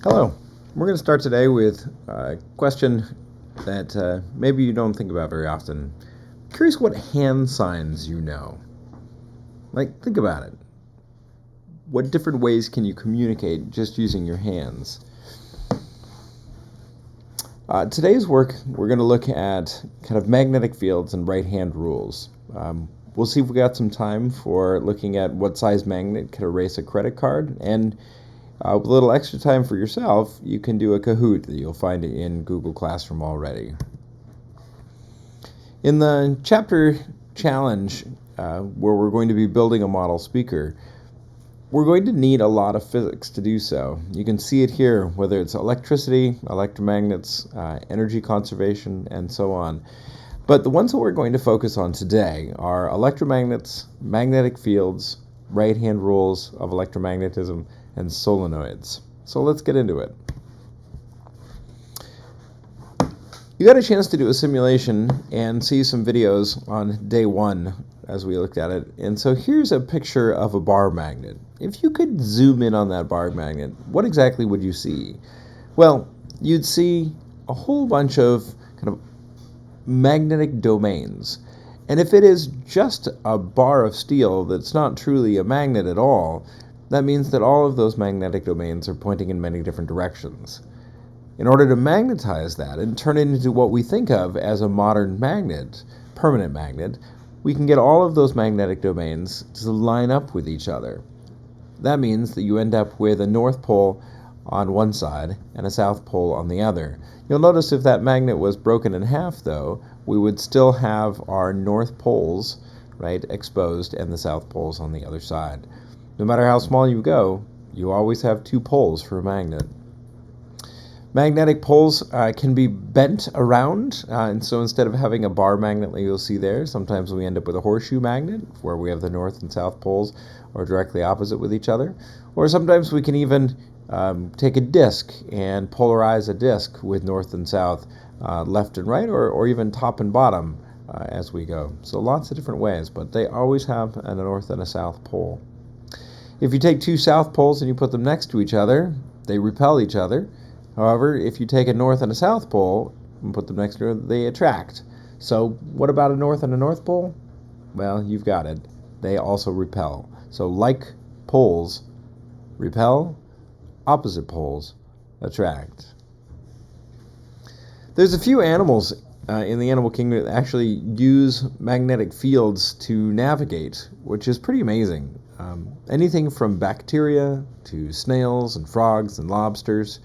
Hello. We're going to start today with a question that maybe you don't think about very often. Curious what hand signs you know. Think about it. What different ways can you communicate just using your hands? Today's work, we're going to look at kind of magnetic fields and right-hand rules. We'll see if we got some time for looking at what size magnet could erase a credit card, and with a little extra time for yourself, you can do a Kahoot that you'll find in Google Classroom already. In the chapter challenge, where we're going to be building a model speaker, we're going to need a lot of physics to do so. You can see it here, whether it's electricity, electromagnets, energy conservation, and so on. But the ones that we're going to focus on today are electromagnets, magnetic fields, right-hand rules of electromagnetism, and solenoids. So let's get into it. You got a chance to do a simulation and see some videos on day one as we looked at it. And so here's a picture of a bar magnet. If you could zoom in on that bar magnet, what exactly would you see? Well, you'd see a whole bunch of kind of magnetic domains. And if it is just a bar of steel that's not truly a magnet at all, that means that all of those magnetic domains are pointing in many different directions. In order to magnetize that and turn it into what we think of as a modern magnet, permanent magnet, we can get all of those magnetic domains to line up with each other. That means that you end up with a north pole on one side and a south pole on the other. You'll notice if that magnet was broken in half, though, we would still have our north poles, right, exposed, and the south poles on the other side. No matter how small you go, you always have two poles for a magnet. Magnetic poles can be bent around, and so instead of having a bar magnet like you'll see there, sometimes we end up with a horseshoe magnet where we have the north and south poles or directly opposite with each other. Or sometimes we can even take a disc and polarize a disc with north and south, left and right, or even top and bottom as we go. So lots of different ways, but they always have a north and a south pole. If you take two south poles and you put them next to each other, they repel each other. However, if you take a north and a south pole and put them next to each other, they attract. So what about a north and a north pole? Well, you've got it. They also repel. So like poles repel, opposite poles attract. There's a few animals in the animal kingdom that actually use magnetic fields to navigate, which is pretty amazing. Anything from bacteria to snails and frogs and lobsters,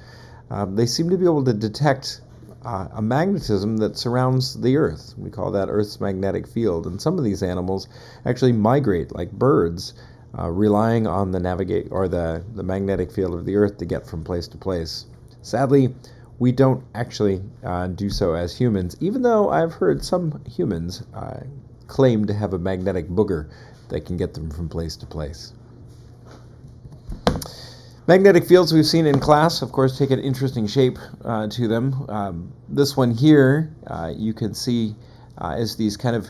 they seem to be able to detect a magnetism that surrounds the Earth. We call that Earth's magnetic field. And some of these animals actually migrate like birds, relying on the the magnetic field of the Earth to get from place to place. Sadly, we don't actually do so as humans, even though I've heard some humans claim to have a magnetic booger that can get them from place to place. Magnetic fields we've seen in class, of course, take an interesting shape to them. This one here, you can see is these kind of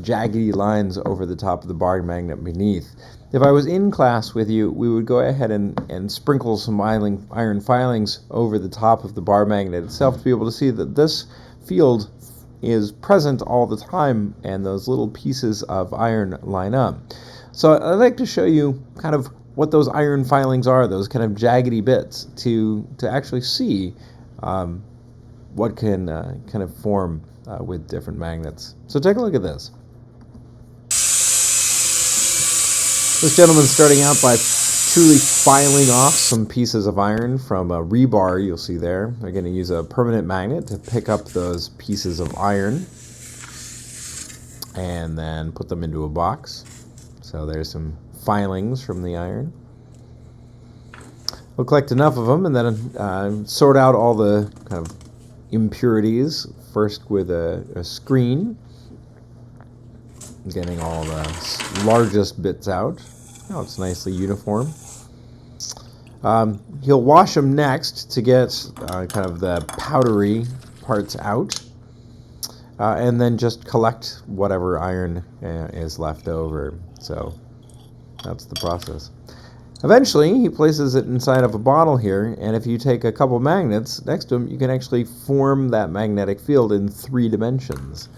jaggedy lines over the top of the bar magnet beneath. If I was in class with you, we would go ahead and sprinkle some iron filings over the top of the bar magnet itself to be able to see that this field is present all the time and those little pieces of iron line up. So I'd like to show you kind of what those iron filings are, those kind of jaggedy bits, to actually see what can kind of form with different magnets. So take a look at this. This gentleman's starting out by truly filing off some pieces of iron from a rebar you'll see there. They're going to use a permanent magnet to pick up those pieces of iron and then put them into a box. So there's some filings from the iron. We'll collect enough of them and then sort out all the kind of impurities, first with a screen, getting all the largest bits out. Now it's nicely uniform. He'll wash them next to get kind of the powdery parts out, and then just collect whatever iron is left over. So that's the process. Eventually, he places it inside of a bottle here, and if you take a couple magnets next to him, you can actually form that magnetic field in 3 dimensions.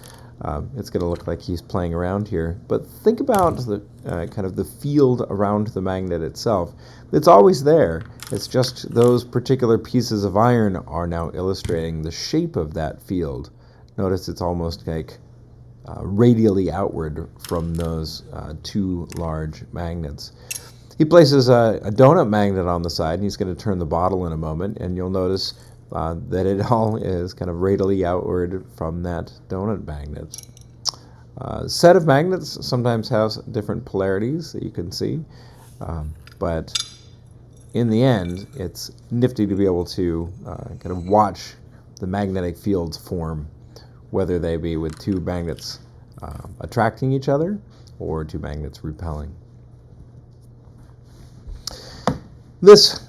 It's going to look like he's playing around here, but think about the kind of the field around the magnet itself. It's always there. It's just those particular pieces of iron are now illustrating the shape of that field. Notice it's almost like radially outward from those 2 large magnets. He places a donut magnet on the side, and he's going to turn the bottle in a moment, and you'll notice that it all is kind of radially outward from that donut magnet. Set of magnets sometimes has different polarities that you can see, but in the end, it's nifty to be able to kind of watch the magnetic fields form, whether they be with 2 magnets attracting each other or 2 magnets repelling. This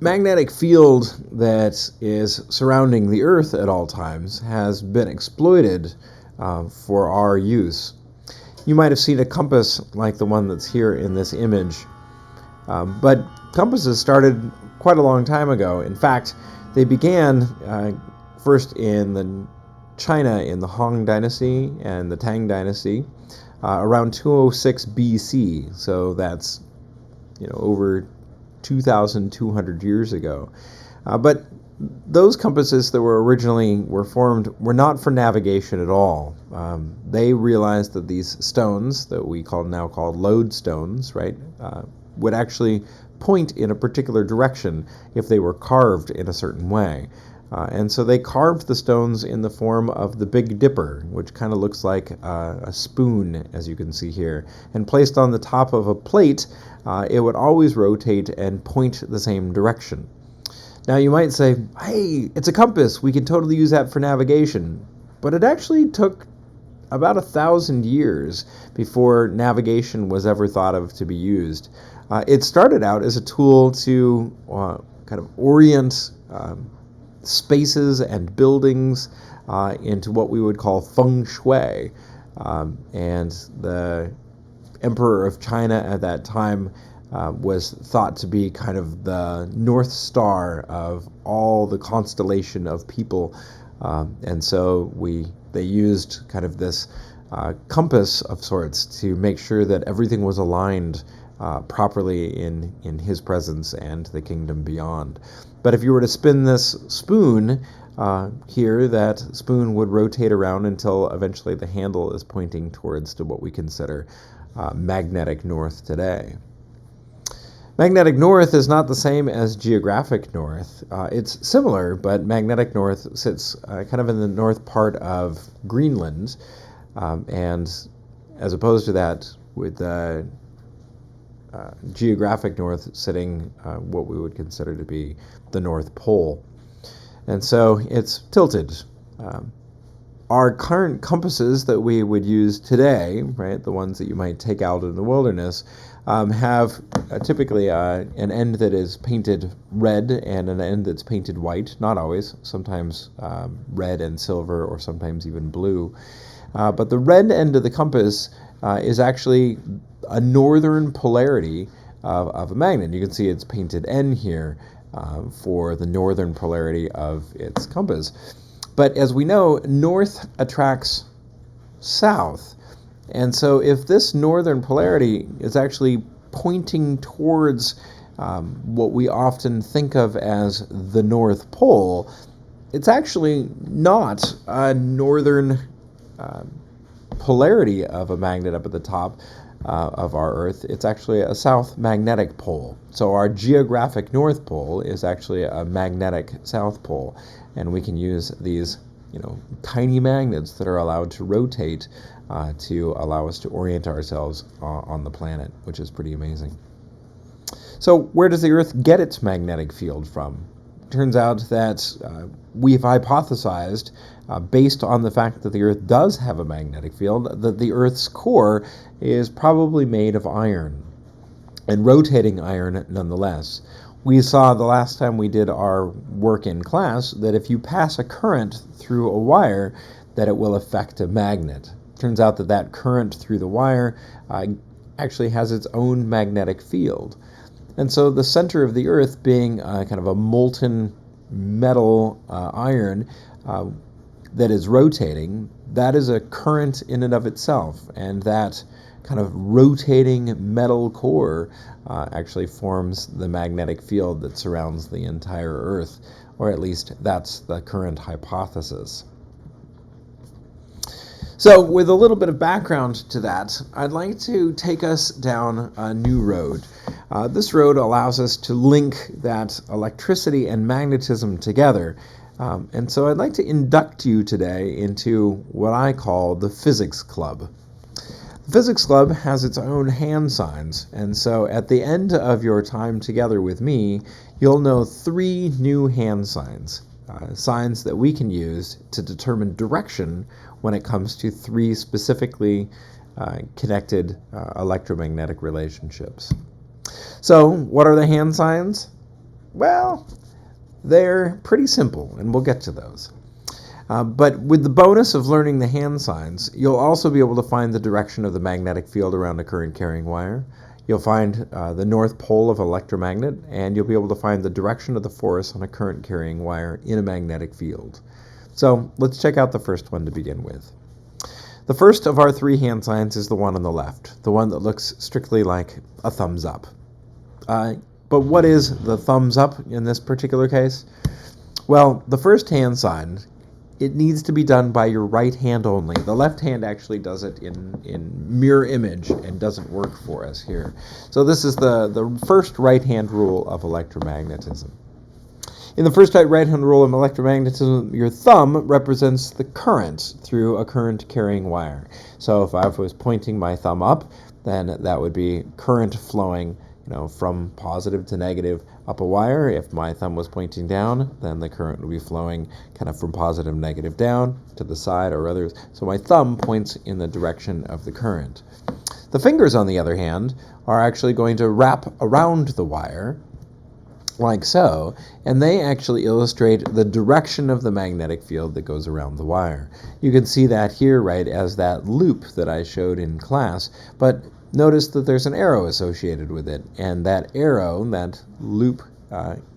magnetic field that is surrounding the Earth at all times has been exploited for our use. You might have seen a compass like the one that's here in this image, but compasses started quite a long time ago. In fact, they began first in China in the Han Dynasty and the Tang Dynasty around 206 BC. So that's over 2,200 years ago. But those compasses that were formed were not for navigation at all. They realized that these stones that we now call lodestones, right, would actually point in a particular direction if they were carved in a certain way. And so they carved the stones in the form of the Big Dipper, which kind of looks like a spoon, as you can see here, and placed on the top of a plate, it would always rotate and point the same direction. Now you might say, hey, it's a compass, we can totally use that for navigation. But it actually took about 1,000 years before navigation was ever thought of to be used. It started out as a tool to kind of orient spaces and buildings into what we would call feng shui. And the emperor of China at that time was thought to be kind of the North Star of all the constellation of people. And so they used kind of this compass of sorts to make sure that everything was aligned properly in his presence and the kingdom beyond. But if you were to spin this spoon here, that spoon would rotate around until eventually the handle is pointing towards to what we consider magnetic north today. Magnetic north is not the same as geographic north. It's similar, but magnetic north sits kind of in the north part of Greenland, and as opposed to that, with the geographic north sitting what we would consider to be the North Pole. And so it's tilted. Our current compasses that we would use today, right, the ones that you might take out in the wilderness, have typically an end that is painted red and an end that's painted white. Not always, sometimes red and silver, or sometimes even blue. But the red end of the compass is actually a northern polarity of a magnet. You can see it's painted N here for the northern polarity of its compass. But as we know, north attracts south. And so if this northern polarity is actually pointing towards what we often think of as the North Pole, it's actually not a northern polarity of a magnet up at the top of our Earth. It's actually a south magnetic pole. So our geographic North Pole is actually a magnetic South Pole, and we can use these tiny magnets that are allowed to rotate to allow us to orient ourselves on the planet, which is pretty amazing. So where does the Earth get its magnetic field from? Turns out that we've hypothesized, based on the fact that the Earth does have a magnetic field, that the Earth's core is probably made of iron, and rotating iron nonetheless. We saw the last time we did our work in class that if you pass a current through a wire, that it will affect a magnet. Turns out that current through the wire actually has its own magnetic field. And so the center of the Earth being kind of a molten metal iron that is rotating, that is a current in and of itself. And that kind of rotating metal core actually forms the magnetic field that surrounds the entire Earth, or at least that's the current hypothesis. So with a little bit of background to that, I'd like to take us down a new road. This road allows us to link that electricity and magnetism together. And so I'd like to induct you today into what I call the Physics Club. The Physics Club has its own hand signs, and so at the end of your time together with me, you'll know 3 new hand signs, signs that we can use to determine direction when it comes to 3 specifically connected electromagnetic relationships. So, what are the hand signs? Well, they're pretty simple, and we'll get to those. But with the bonus of learning the hand signs, you'll also be able to find the direction of the magnetic field around a current-carrying wire. You'll find the north pole of an electromagnet, and you'll be able to find the direction of the force on a current-carrying wire in a magnetic field. So let's check out the first one to begin with. The first of our 3 hand signs is the one on the left, the one that looks strictly like a thumbs up. But what is the thumbs up in this particular case? Well, the first hand sign, it needs to be done by your right hand only. The left hand actually does it in mirror image and doesn't work for us here. So this is the first right hand rule of electromagnetism. In the first right hand rule of electromagnetism, your thumb represents the current through a current carrying wire. So if I was pointing my thumb up, then that would be current flowing from positive to negative up a wire. If my thumb was pointing down, then the current would be flowing kind of from positive, negative down to the side or others. So my thumb points in the direction of the current. The fingers, on the other hand, are actually going to wrap around the wire like so, and they actually illustrate the direction of the magnetic field that goes around the wire. You can see that here, right, as that loop that I showed in class, but notice that there's an arrow associated with it, and that arrow, that loop,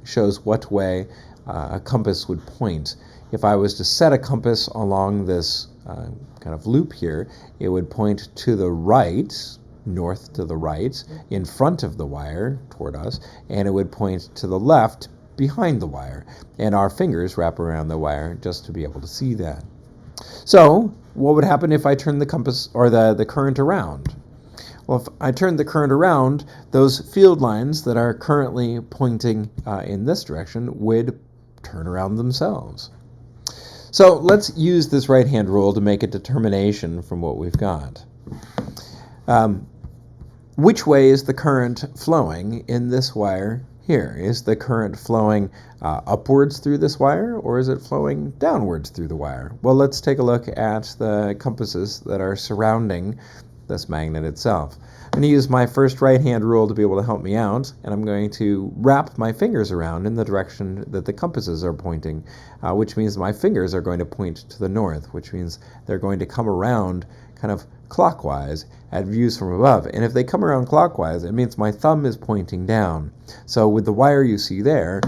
shows what way a compass would point. If I was to set a compass along this kind of loop here, it would point to the right, north to the right, in front of the wire toward us, and it would point to the left behind the wire. And our fingers wrap around the wire just to be able to see that. So, what would happen if I turn the compass or the current around? Well, if I turn the current around, those field lines that are currently pointing in this direction would turn around themselves. So let's use this right-hand rule to make a determination from what we've got. Which way is the current flowing in this wire here? Is the current flowing upwards through this wire, or is it flowing downwards through the wire? Well, let's take a look at the compasses that are surrounding this magnet itself. I'm going to use my first right-hand rule to be able to help me out, and I'm going to wrap my fingers around in the direction that the compasses are pointing, which means my fingers are going to point to the north, which means they're going to come around kind of clockwise at views from above. And if they come around clockwise, it means my thumb is pointing down. So with the wire you see there,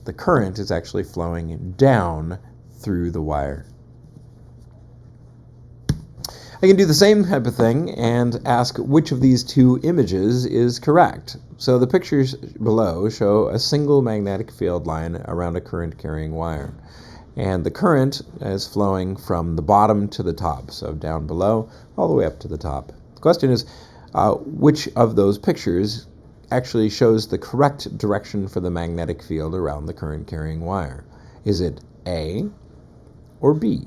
the current is actually flowing down through the wire. I can do the same type of thing and ask which of these 2 images is correct. So the pictures below show a single magnetic field line around a current-carrying wire. And the current is flowing from the bottom to the top, so down below all the way up to the top. The question is, which of those pictures actually shows the correct direction for the magnetic field around the current-carrying wire? Is it A or B?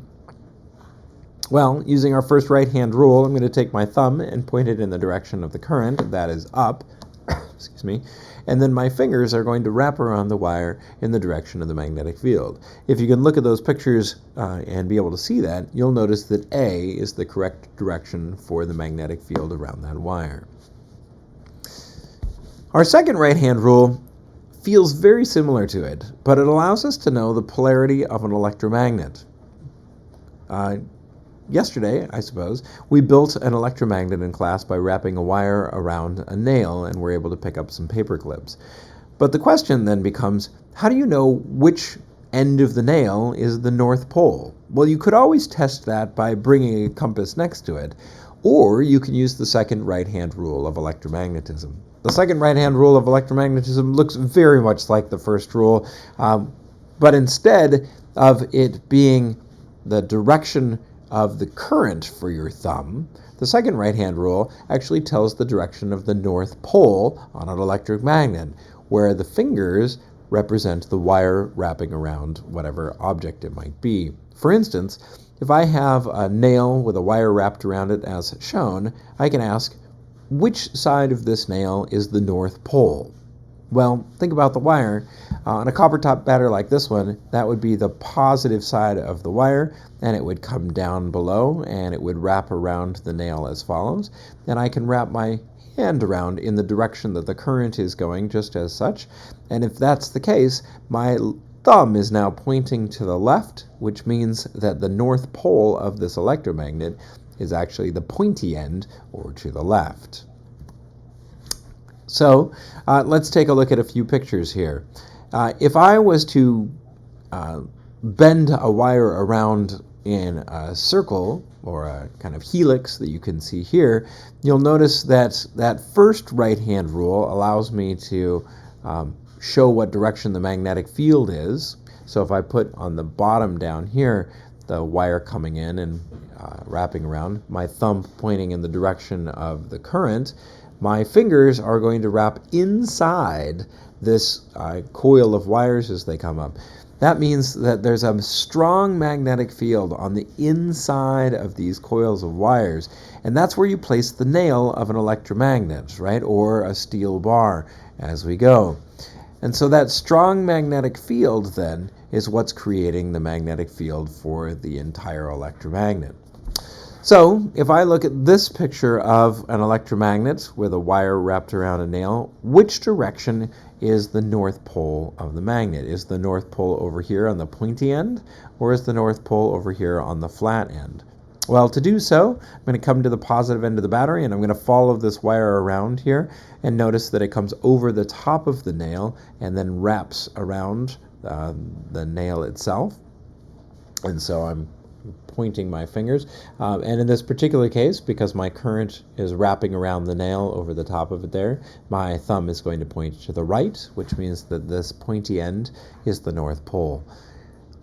Well, using our first right-hand rule, I'm going to take my thumb and point it in the direction of the current, that is up, excuse me, and then my fingers are going to wrap around the wire in the direction of the magnetic field. If you can look at those pictures and be able to see that, you'll notice that A is the correct direction for the magnetic field around that wire. Our second right-hand rule feels very similar to it, but it allows us to know the polarity of an electromagnet. yesterday, I suppose, we built an electromagnet in class by wrapping a wire around a nail, and we're able to pick up some paper clips. But the question then becomes, how do you know which end of the nail is the North Pole? Well, you could always test that by bringing a compass next to it, or you can use the second right-hand rule of electromagnetism. The second right-hand rule of electromagnetism looks very much like the first rule, but instead of it being the direction of the current for your thumb, the second right-hand rule actually tells the direction of the North Pole on an electric magnet, where the fingers represent the wire wrapping around whatever object it might be. For instance, if I have a nail with a wire wrapped around it as shown, I can ask, which side of this nail is the North Pole? Well, think about the wire. On a copper top battery like this one, that would be the positive side of the wire, and it would come down below, and it would wrap around the nail as follows. And I can wrap my hand around in the direction that the current is going, just as such. And if that's the case, my thumb is now pointing to the left, which means that the North Pole of this electromagnet is actually the pointy end, or to the left. So let's take a look at a few pictures here. If I was to bend a wire around in a circle, or a kind of helix that you can see here, you'll notice that that first right-hand rule allows me to show what direction the magnetic field is. So if I put on the bottom down here the wire coming in and wrapping around, my thumb pointing in the direction of the current, my fingers are going to wrap inside this coil of wires as they come up. That means that there's a strong magnetic field on the inside of these coils of wires, and that's where you place the nail of an electromagnet, right, or a steel bar as we go. And so that strong magnetic field then is what's creating the magnetic field for the entire electromagnet. So if I look at this picture of an electromagnet with a wire wrapped around a nail, which direction is the North Pole of the magnet? Is the North Pole over here on the pointy end, or is the North Pole over here on the flat end? Well, to do so, I'm going to come to the positive end of the battery, and I'm going to follow this wire around here, and notice that it comes over the top of the nail and then wraps around the nail itself. And so I'm pointing my fingers, and in this particular case, because my current is wrapping around the nail over the top of it there, my thumb is going to point to the right, which means that this pointy end is the North Pole.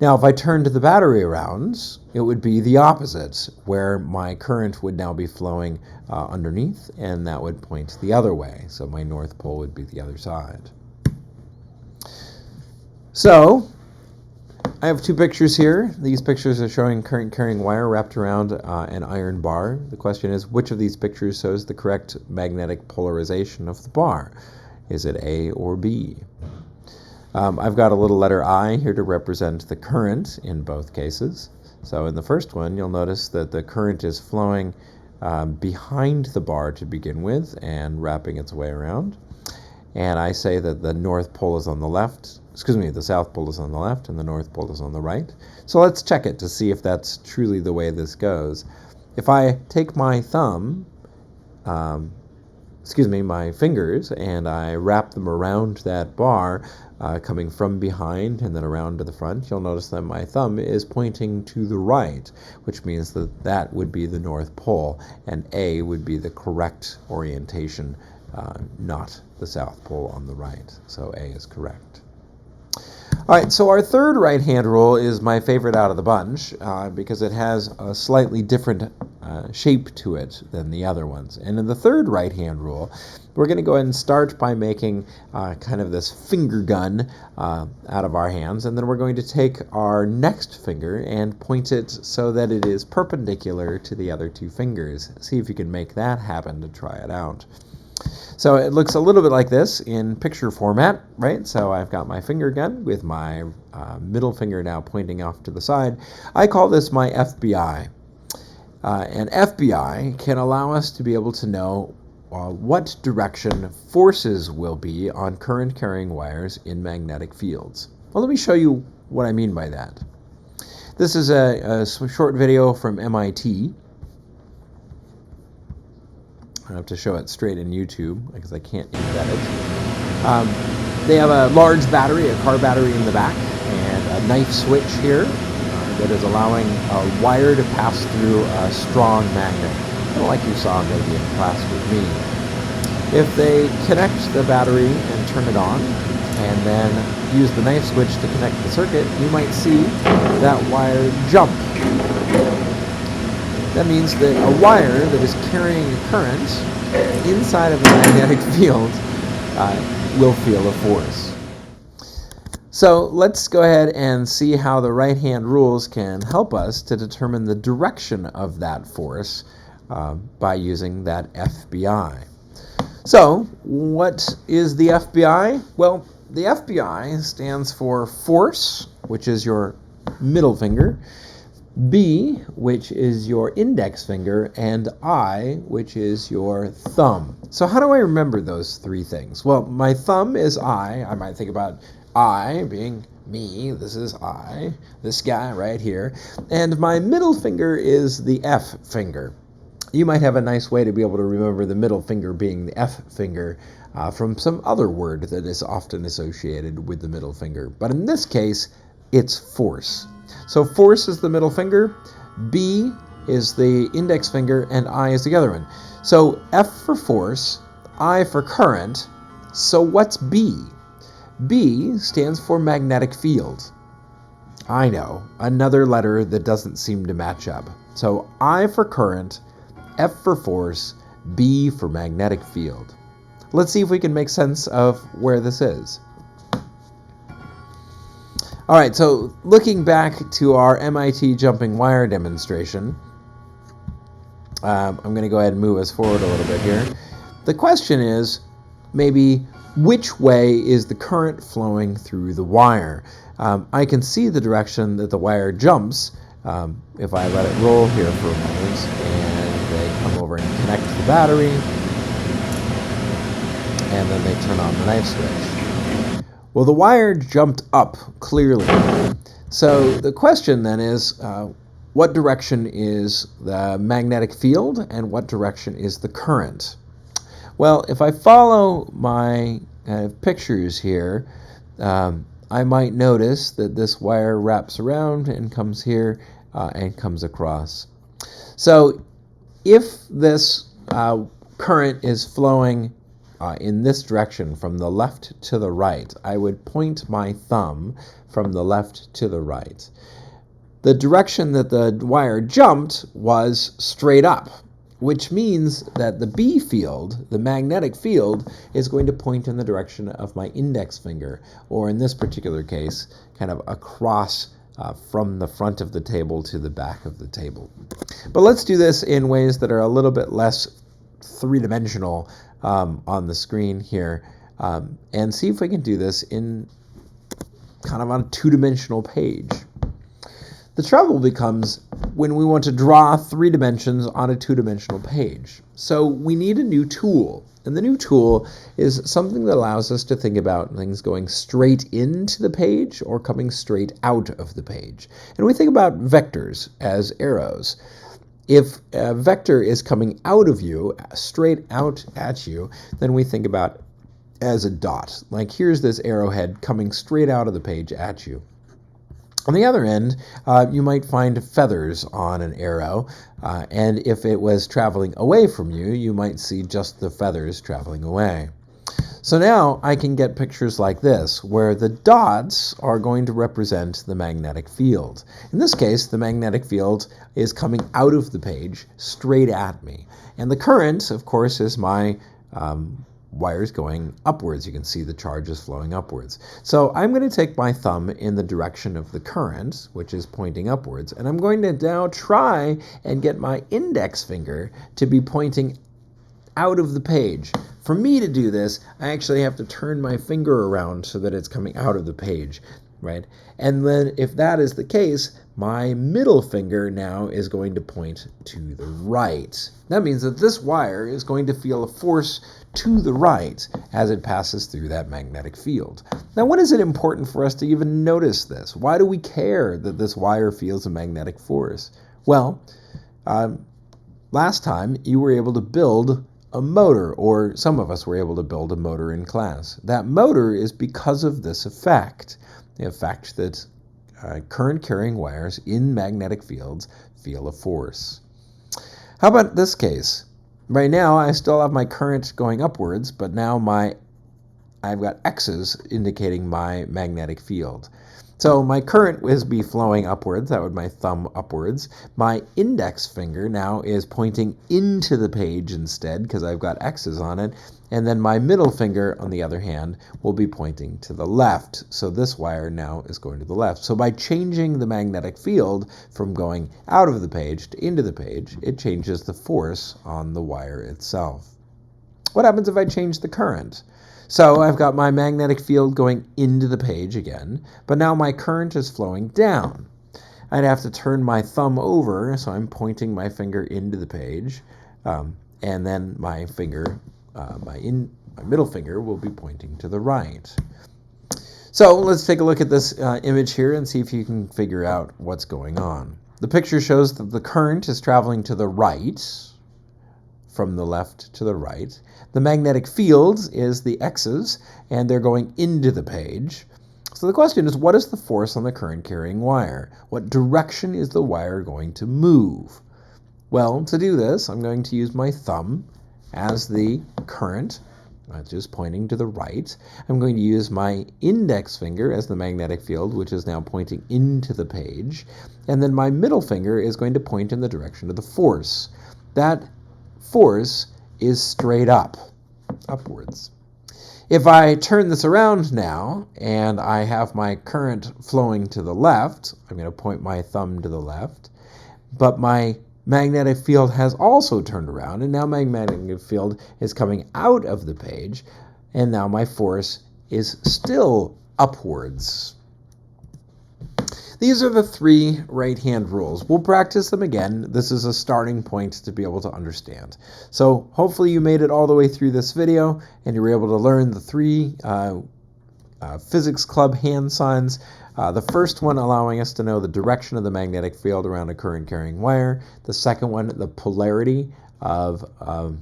Now, if I turned the battery around, it would be the opposite, where my current would now be flowing underneath, and that would point the other way. So my North Pole would be the other side. So I have two pictures here. These pictures are showing current-carrying wire wrapped around an iron bar. The question is, which of these pictures shows the correct magnetic polarization of the bar? Is it A or B? I've got a little letter I here to represent the current in both cases. So in the first one, you'll notice that the current is flowing behind the bar to begin with and wrapping its way around. And I say that the North Pole is on the left, the South Pole is on the left and the North Pole is on the right. So let's check it to see if that's truly the way this goes. If I take my thumb, my fingers, and I wrap them around that bar, coming from behind and then around to the front, you'll notice that my thumb is pointing to the right, which means that that would be the North Pole, and A would be the correct orientation, not the South Pole on the right. So A is correct. All right, so our third right-hand rule is my favorite out of the bunch because it has a slightly different shape to it than the other ones. And in the third right-hand rule, we're going to go ahead and start by making kind of this finger gun out of our hands, and then we're going to take our next finger and point it so that it is perpendicular to the other two fingers. See if you can make that happen to try it out. So it looks a little bit like this in picture format, right? So I've got my finger gun with my middle finger now pointing off to the side. I call this my FBI. And FBI can allow us to be able to know what direction forces will be on current-carrying wires in magnetic fields. Well, let me show you what I mean by that. This is a short video from MIT. I have to show it straight in YouTube because I can't embed it. They have a large battery, a car battery in the back, and a knife switch here that is allowing a wire to pass through a strong magnet, kind of like you saw maybe in class with me. If they connect the battery and turn it on, and then use the knife switch to connect the circuit, you might see that wire jump. That means that a wire that is carrying a current inside of a magnetic field will feel a force. So let's go ahead and see how the right-hand rules can help us to determine the direction of that force by using that FBI. So what is the FBI? Well, the FBI stands for force, which is your middle finger, B, which is your index finger, and I, which is your thumb. So how do I remember those three things? Well, my thumb is I. I might think about I being me. This is I, this guy right here. And my middle finger is the F finger. You might have a nice way to be able to remember the middle finger being the F finger from some other word that is often associated with the middle finger. But in this case, it's force. So force is the middle finger, B is the index finger, and I is the other one. So F for force, I for current. So what's B? B stands for magnetic field. I know, another letter that doesn't seem to match up. So I for current, F for force, B for magnetic field. Let's see if we can make sense of where this is. All right, so looking back to our MIT jumping wire demonstration, I'm going to go ahead and move us forward a little bit here. The question is, maybe, which way is the current flowing through the wire? I can see the direction that the wire jumps if I let it roll here for a moment, and they come over and connect the battery, and then they turn on the knife switch. Well, the wire jumped up, clearly. So the question then is, what direction is the magnetic field and what direction is the current? Well, if I follow my pictures here, I might notice that this wire wraps around and comes here and comes across. So if this current is flowing in this direction from the left to the right, I would point my thumb from the left to the right. The direction that the wire jumped was straight up, which means that the B field, the magnetic field, is going to point in the direction of my index finger, or in this particular case, kind of across from the front of the table to the back of the table. But let's do this in ways that are a little bit less three-dimensional on the screen here, and see if we can do this in kind of on a two-dimensional page. The trouble becomes when we want to draw 3 dimensions on a 2-dimensional page. So we need a new tool, and the new tool is something that allows us to think about things going straight into the page or coming straight out of the page. And we think about vectors as arrows. If a vector is coming out of you, straight out at you, then we think about as a dot. Like here's this arrowhead coming straight out of the page at you. On the other end, you might find feathers on an arrow, and if it was traveling away from you, you might see just the feathers traveling away. So now I can get pictures like this, where the dots are going to represent the magnetic field. In this case, the magnetic field is coming out of the page straight at me. And the current, of course, is my wires going upwards. You can see the charge is flowing upwards. So I'm going to take my thumb in the direction of the current, which is pointing upwards, and I'm going to now try and get my index finger to be pointing out of the page. For me to do this, I actually have to turn my finger around so that it's coming out of the page. right? And then if that is the case, my middle finger now is going to point to the right. That means that this wire is going to feel a force to the right as it passes through that magnetic field. Now, when is it important for us to even notice this? Why do we care that this wire feels a magnetic force? Well, last time you were able to build a motor, or some of us were able to build a motor in class. That motor is because of this effect, the effect that current-carrying wires in magnetic fields feel a force. How about this case? Right now, I still have my current going upwards, but now I've got X's indicating my magnetic field. So my current is be flowing upwards. That would my thumb upwards. My index finger now is pointing into the page instead because I've got X's on it. And then my middle finger, on the other hand, will be pointing to the left. So this wire now is going to the left. So by changing the magnetic field from going out of the page to into the page, it changes the force on the wire itself. What happens if I change the current? So I've got my magnetic field going into the page again, but now my current is flowing down. I'd have to turn my thumb over, so I'm pointing my finger into the page, and then my finger, my middle finger will be pointing to the right. So let's take a look at this image here and see if you can figure out what's going on. The picture shows that the current is traveling to the right, from the left to the right. The magnetic field is the X's, and they're going into the page. So the question is, what is the force on the current-carrying wire? What direction is the wire going to move? Well, to do this, I'm going to use my thumb as the current, just pointing to the right. I'm going to use my index finger as the magnetic field, which is now pointing into the page. And then my middle finger is going to point in the direction of the force. That force is straight up, upwards. If I turn this around now and I have my current flowing to the left, I'm going to point my thumb to the left, but my magnetic field has also turned around, and now my magnetic field is coming out of the page, and now my force is still upwards. These are the 3 right-hand rules. We'll practice them again. This is a starting point to be able to understand. So hopefully you made it all the way through this video and you were able to learn the 3 physics club hand signs. The first one allowing us to know the direction of the magnetic field around a current-carrying wire. The second one, the polarity of a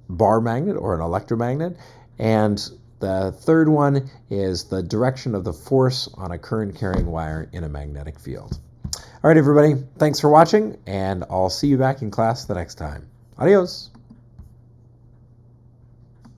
bar magnet or an electromagnet. And the third one is the direction of the force on a current-carrying wire in a magnetic field. All right, everybody, thanks for watching, and I'll see you back in class the next time. Adios.